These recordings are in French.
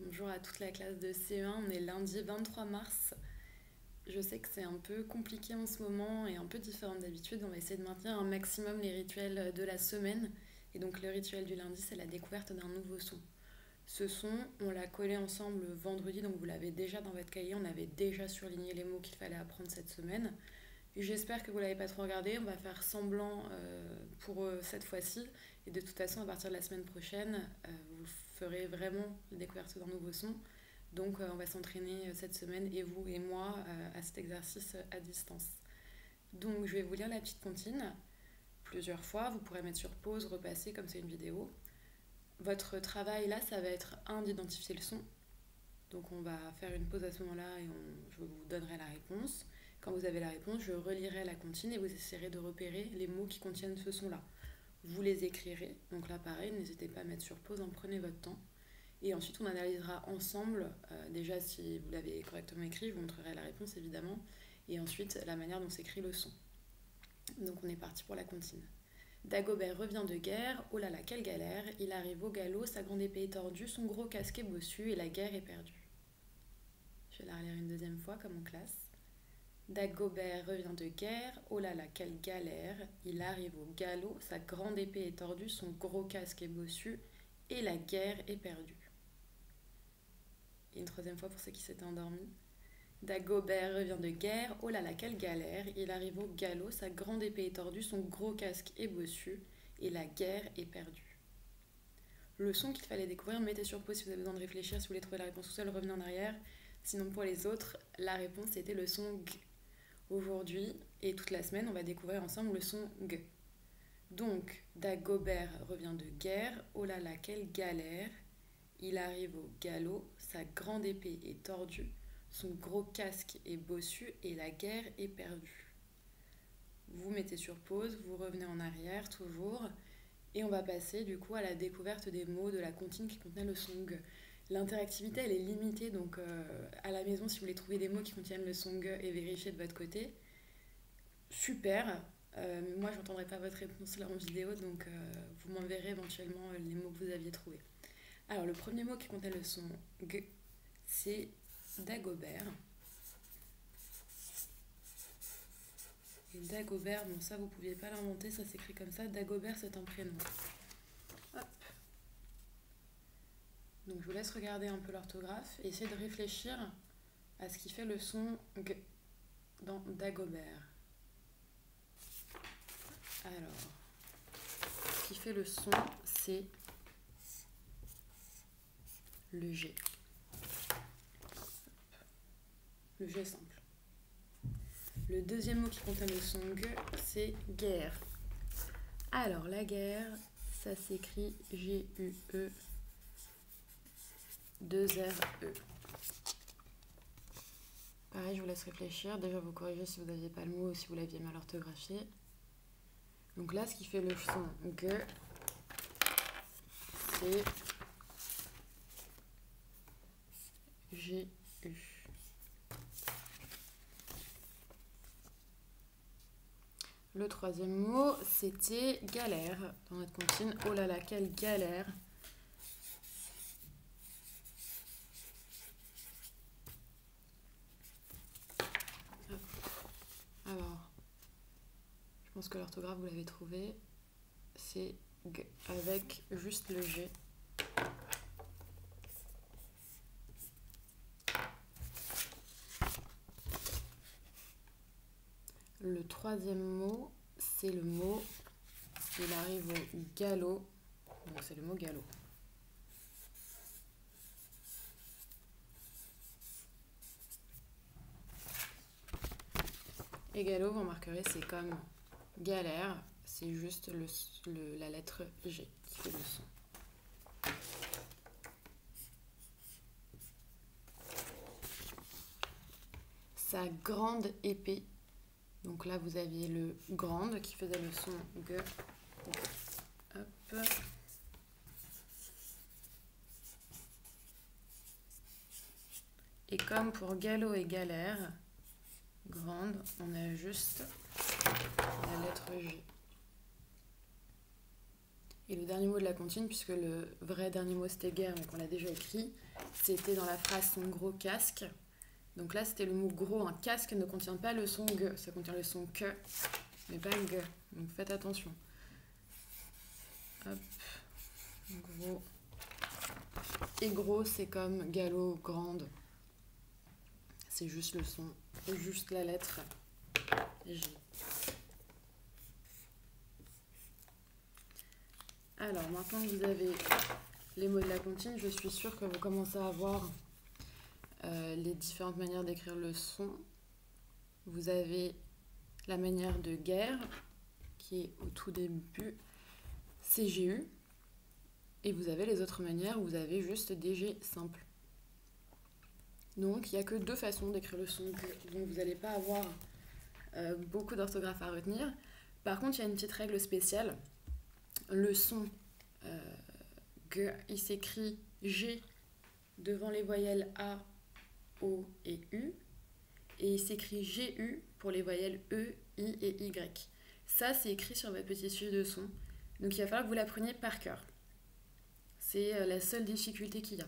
Bonjour à toute la classe de CE1, on est lundi 23 mars. Je sais que c'est un peu compliqué en ce moment et un peu différent d'habitude. On va essayer de maintenir un maximum les rituels de la semaine. Et donc le rituel du lundi, c'est la découverte d'un nouveau son. Ce son, on l'a collé ensemble vendredi, donc vous l'avez déjà dans votre cahier. On avait déjà surligné les mots qu'il fallait apprendre cette semaine. J'espère que vous ne l'avez pas trop regardé. On va faire semblant pour cette fois-ci. Et de toute façon, à partir de la semaine prochaine, vous ferez vraiment la découverte d'un nouveau son. Donc, on va s'entraîner cette semaine, et vous et moi, à cet exercice à distance. Donc, je vais vous lire la petite comptine plusieurs fois. Vous pourrez mettre sur pause, repasser comme c'est une vidéo. Votre travail là, ça va être d'identifier le son. Donc, on va faire une pause à ce moment-là et je vous donnerai la réponse. Quand vous avez la réponse, je relirai la comptine et vous essayerez de repérer les mots qui contiennent ce son-là. Vous les écrirez, donc là pareil, n'hésitez pas à mettre sur pause, prenez votre temps. Et ensuite on analysera ensemble, déjà si vous l'avez correctement écrit, je vous montrerai la réponse évidemment, et ensuite la manière dont s'écrit le son. Donc on est parti pour la comptine. Dagobert revient de guerre, oh là là quelle galère, il arrive au galop, sa grande épée est tordue, son gros casque est bossu et la guerre est perdue. Je vais la relire une deuxième fois comme en classe. Dagobert revient de guerre, oh là là, quelle galère. Il arrive au galop, sa grande épée est tordue, son gros casque est bossu, et la guerre est perdue. Et une troisième fois pour ceux qui s'étaient endormis. Dagobert revient de guerre, oh là là, quelle galère. Il arrive au galop, sa grande épée est tordue, son gros casque est bossu, et la guerre est perdue. Le son qu'il fallait découvrir, mettez sur pause si vous avez besoin de réfléchir, si vous voulez trouver la réponse tout seul, revenez en arrière. Sinon pour les autres, la réponse était le son G. Aujourd'hui et toute la semaine, on va découvrir ensemble le son G. Donc, Dagobert revient de guerre, oh là là, quelle galère. Il arrive au galop, sa grande épée est tordue, son gros casque est bossu et la guerre est perdue. Vous mettez sur pause, vous revenez en arrière toujours, et on va passer du coup à la découverte des mots de la comptine qui contenait le son G. L'interactivité elle est limitée, donc à la maison si vous voulez trouver des mots qui contiennent le son G et vérifier de votre côté, super. Moi, je n'entendrai pas votre réponse là en vidéo, donc vous m'enverrez éventuellement les mots que vous aviez trouvés. Alors, le premier mot qui contenait le son G, c'est Dagobert. Et Dagobert, bon, ça, vous ne pouviez pas l'inventer, ça s'écrit comme ça. Dagobert, c'est un prénom. Hop. Donc, je vous laisse regarder un peu l'orthographe et essayer de réfléchir à ce qui fait le son G dans Dagobert. Alors, ce qui fait le son, c'est le G. Le G simple. Le deuxième mot qui contient le son G, c'est guerre. Alors, la guerre, ça s'écrit G-U-E, 2-R-E. Pareil, je vous laisse réfléchir. Déjà, vous corrigez si vous n'aviez pas le mot ou si vous l'aviez mal orthographié. Donc là, ce qui fait le son G, c'est G-U. Le troisième mot, c'était galère. Dans notre comptine, oh là là, quelle galère. Alors, je pense que l'orthographe, vous l'avez trouvé. C'est G, avec juste le G. Le troisième mot, c'est le mot, il arrive au galop, donc c'est le mot galop. Et galop, vous remarquerez, c'est comme galère, c'est juste la lettre G qui fait le son. Sa grande épée. Donc là, vous aviez le grande qui faisait le son G. Hop. Et comme pour galop et galère, grande, on a juste la lettre G. Et le dernier mot de la comptine, puisque le vrai dernier mot c'était guerre, mais qu'on l'a déjà écrit, c'était dans la phrase son gros casque. Donc là c'était le mot gros. Un casque ne contient pas le son G, ça contient le son que, mais pas G. Donc faites attention. Hop, gros. Et gros c'est comme galop, grande. C'est juste le son, et juste la lettre J. Alors maintenant que vous avez les mots de la comptine, je suis sûre que vous commencez à voir les différentes manières d'écrire le son. Vous avez la manière de guerre, qui est au tout début CGU, et vous avez les autres manières où vous avez juste DG simple. Donc il n'y a que 2 façons d'écrire le son, donc vous n'allez pas avoir beaucoup d'orthographe à retenir. Par contre, il y a une petite règle spéciale. Le son G, il s'écrit G devant les voyelles A, O et U, et il s'écrit GU pour les voyelles E, I et Y. Ça, c'est écrit sur votre petite fiche de son, donc il va falloir que vous l'appreniez par cœur. C'est la seule difficulté qu'il y a.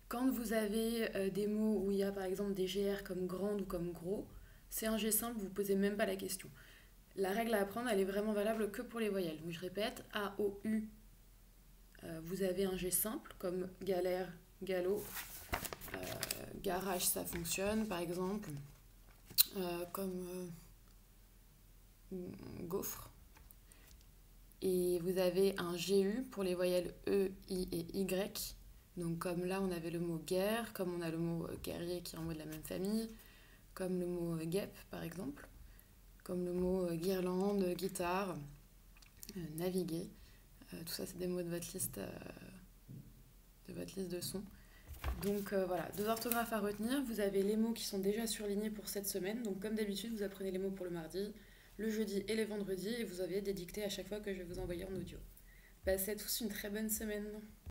Quand vous avez des mots où il y a par exemple des GR comme grande ou comme gros, c'est un G simple, vous ne posez même pas la question. La règle à apprendre, elle est vraiment valable que pour les voyelles. Donc je répète, A, O, U, vous avez un G simple comme galère, galop, garage, ça fonctionne par exemple, comme gaufre. Et vous avez un GU pour les voyelles E, I et Y. Donc comme là on avait le mot guerre, comme on a le mot guerrier qui est un mot de la même famille, comme le mot guêpe par exemple, comme le mot guirlande, guitare, naviguer. Tout ça c'est des mots de votre liste de sons. Donc voilà, 2 orthographes à retenir. Vous avez les mots qui sont déjà surlignés pour cette semaine. Donc comme d'habitude, vous apprenez les mots pour le mardi, le jeudi et les vendredis. Et vous avez des dictées à chaque fois que je vais vous envoyer en audio. Passez à tous une très bonne semaine.